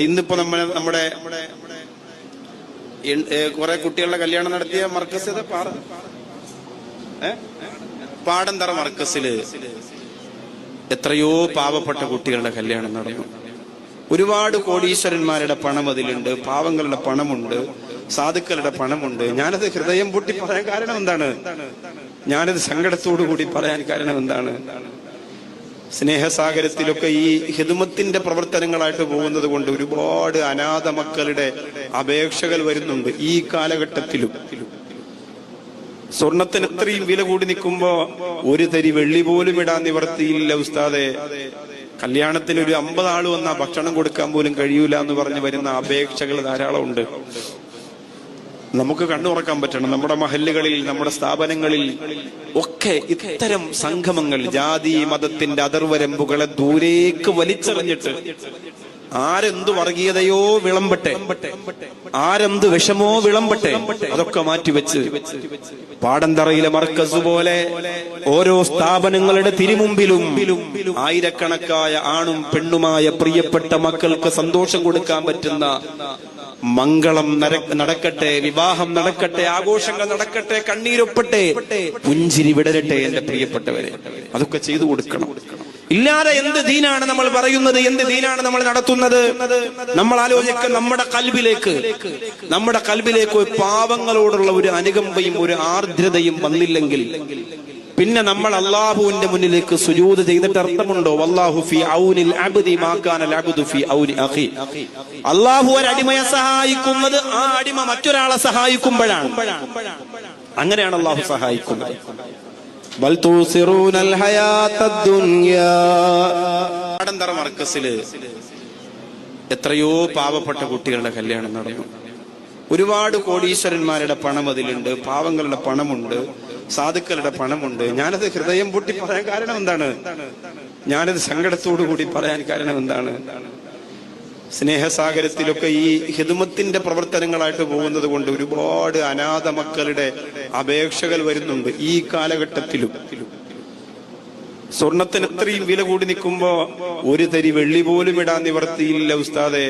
ഇന്നിപ്പോ നമ്മുടെ കുറെ കുട്ടികളുടെ കല്യാണം നടത്തിയ മർക്കസ് പാടന്തറ മർക്കസില് എത്രയോ പാവപ്പെട്ട കുട്ടികളുടെ കല്യാണം നടന്നു. ഒരുപാട് കോടീശ്വരന്മാരുടെ പണം അതിലുണ്ട്, പാവങ്ങളുടെ പണമുണ്ട്, സാധുക്കളുടെ പണമുണ്ട്. ഞാനത് ഹൃദയം പൊട്ടി പറയാൻ കാരണം എന്താണ്? ഞാനത് സങ്കടത്തോടു കൂടി പറയാൻ കാരണം എന്താണ്? സ്നേഹസാഗരത്തിലൊക്കെ ഈ ഹിദ്മത്തിന്റെ പ്രവർത്തനങ്ങളായിട്ട് പോകുന്നത് കൊണ്ട് ഒരുപാട് അനാഥ മക്കളുടെ അപേക്ഷകൾ വരുന്നുണ്ട്. ഈ കാലഘട്ടത്തിലും സ്വർണത്തിന് എത്രയും വില കൂടി നിൽക്കുമ്പോ ഒരു തരി വെള്ളി പോലും ഇടാൻ നിവർത്തിയില്ല ഉസ്താദെ, കല്യാണത്തിന് ഒരു 50 ആള് വന്നാ ഭക്ഷണം കൊടുക്കാൻ പോലും കഴിയൂല എന്ന് പറഞ്ഞു വരുന്ന അപേക്ഷകൾ ധാരാളം ഉണ്ട്. നമുക്ക് കണ്ണുറക്കാൻ പറ്റണം. നമ്മുടെ മഹല്ലുകളിൽ, നമ്മുടെ സ്ഥാപനങ്ങളിൽ ഒക്കെ ഇത്തരം സംഗമങ്ങൾ ജാതി മതത്തിന്റെ അതിർവരമ്പുകളെ ദൂരേക്ക് വലിച്ചെറിഞ്ഞിട്ട് ആരെന്തു വർഗീയതയോ വിളമ്പട്ടെ, ആരെന്ത് വിഷമോ വിളമ്പട്ടെ, അതൊക്കെ മാറ്റിവെച്ച് പാടന്തറയിലെ മർക്കസ് പോലെ ഓരോ സ്ഥാപനങ്ങളുടെ തിരുമുമ്പിലും ആയിരക്കണക്കായ ആണും പെണ്ണുമായ പ്രിയപ്പെട്ട മക്കൾക്ക് സന്തോഷം കൊടുക്കാൻ പറ്റുന്ന മംഗളം നടക്കട്ടെ, വിവാഹം നടക്കട്ടെ, ആഘോഷങ്ങൾ നടക്കട്ടെ, കണ്ണീരൊപ്പട്ടെ, പുഞ്ചിരി വിടരട്ടെ എന്റെ പ്രിയപ്പെട്ടവരെ. അതൊക്കെ ചെയ്തു കൊടുക്കണം. ഇല്ലാതെ എന്ത് ദീനാണ് നമ്മൾ പറയുന്നത്, എന്ത് ദീനാണ് നമ്മൾ നടത്തുന്നത്? നമ്മൾ ആലോചിക്കുക, നമ്മുടെ കൽബിലേക്ക് പാവങ്ങളോടുള്ള ഒരു അനുകമ്പയും ഒരു ആർദ്രതയും വന്നില്ലെങ്കിൽ പിന്നെ നമ്മൾ അള്ളാഹുവിന്റെ മുന്നിലേക്ക് സുജൂദ് ചെയ്തിട്ട് അർത്ഥമുണ്ടോ? വല്ലാഹു ഫീ ഔനിൽ അബ്ദി മാ കാനൽ അബ്ദു ഫീ ഔനി അഖി. അള്ളാഹു ഒരു അടിമയെ സഹായിക്കുന്നത് ആ അടിമ മറ്റൊരാളെ സഹായിക്കുമ്പോഴാണ്. അങ്ങനെയാണ് അള്ളാഹു സഹായിക്കുന്നത്. ബൽ തുസിറൂനൽ ഹയാത്തദ് ദുനിയാ. പാടന്തറ മർക്കസില് എത്രയോ പാവപ്പെട്ട കുട്ടികളുടെ കല്യാണം നടന്നു. ഒരുപാട് കോടീശ്വരന്മാരുടെ പണം അതിലുണ്ട്, പാവങ്ങളുടെ പണമുണ്ട്, സാധുക്കളുടെ പണമുണ്ട്. ഞാനത് ഹൃദയം പൊട്ടി പറയാൻ കാരണം എന്താണ്? ഞാനത് സങ്കടത്തോടു കൂടി പറയാൻ കാരണം എന്താണ്? സ്നേഹസാഗരത്തിലൊക്കെ ഈ ഹിദ്മത്തിന്റെ പ്രവർത്തനങ്ങളായിട്ട് പോകുന്നത് കൊണ്ട് ഒരുപാട് അനാഥ മക്കളുടെ അപേക്ഷകൾ വരുന്നുണ്ട്. ഈ കാലഘട്ടത്തിലും സ്വർണത്തിന് എത്രയും വില കൂടി നിൽക്കുമ്പോ ഒരു തരി വെള്ളി പോലും ഇടാൻ നിവർത്തിയില്ല ഉസ്താദെ,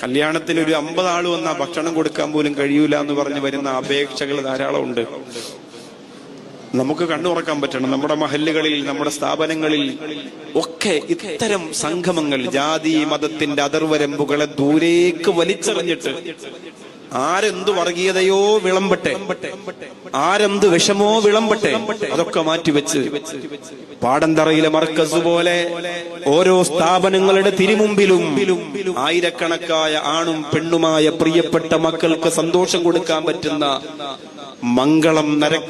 കല്യാണത്തിന് ഒരു 50 ആള് വന്നാ ഭക്ഷണം കൊടുക്കാൻ പോലും കഴിയൂല എന്ന് പറഞ്ഞു വരുന്ന അപേക്ഷകൾ ധാരാളം ഉണ്ട്. നമുക്ക് കണ്ണുറക്കാൻ പറ്റണം. നമ്മുടെ മഹല്ലുകളിൽ, നമ്മുടെ സ്ഥാപനങ്ങളിൽ ഒക്കെ ഇത്തരം സംഗമങ്ങൾ ജാതി മതത്തിന്റെ അതിർവരമ്പുകളെ ദൂരേക്ക് വലിച്ചെറിഞ്ഞിട്ട് ആരെന്തു വർഗീയതയോ വിളമ്പട്ടെ, ആരെന്ത് വിഷമോ വിളമ്പട്ടെ, അതൊക്കെ മാറ്റിവെച്ച് പാടന്തറയിലെ മർക്കസ് പോലെ ഓരോ സ്ഥാപനങ്ങളുടെ തിരുമുമ്പിലും ആയിരക്കണക്കായ ആണും പെണ്ണുമായ പ്രിയപ്പെട്ട മക്കൾക്ക് സന്തോഷം കൊടുക്കാൻ പറ്റുന്ന മംഗളം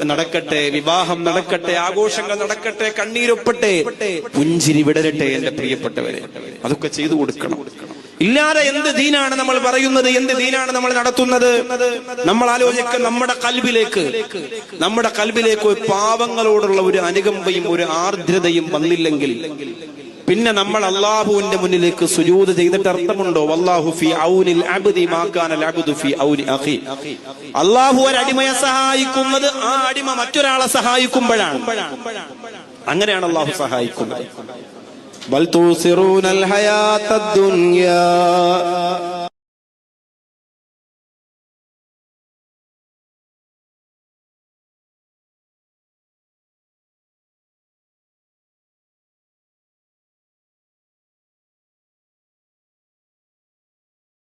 നടക്കട്ടെ, വിവാഹം നടക്കട്ടെ, ആഘോഷങ്ങൾ നടക്കട്ടെ, കണ്ണീരൊപ്പട്ടെ, പുഞ്ചിരി വിടരട്ടെ എന്റെ പ്രിയപ്പെട്ടവരെ. അതൊക്കെ ചെയ്തു കൊടുക്കണം. ഇല്ലാതെ എന്ത് ദീനാണ് നമ്മൾ പറയുന്നത്, എന്ത് ദീനാണ് നമ്മൾ നടത്തുന്നത്? നമ്മൾ ആലോചിക്കുക, നമ്മുടെ കൽബിലേക്ക് പാവങ്ങളോടുള്ള ഒരു അനുകമ്പയും ഒരു ആർദ്രതയും വന്നില്ലെങ്കിൽ പിന്നെ നമ്മൾ അള്ളാഹുവിന്റെ മുന്നിലേക്ക് സുജൂദ് ചെയ്തിട്ട് അർത്ഥമുണ്ടോ? വല്ലാഹു ഫീ ഔനിൽ അബ്ദി മാ കാനൽ അബ്ദു ഫീ ഔനി അഖി. അള്ളാഹു ഒരു അടിമയെ സഹായിക്കുന്നത് ആ അടിമ മറ്റൊരാളെ സഹായിക്കുമ്പോഴാണ്. അങ്ങനെയാണ് അള്ളാഹു സഹായിക്കുന്നത്. ബൽ തുസിറൂനൽ ഹയാത്തദ് ദുനിയാ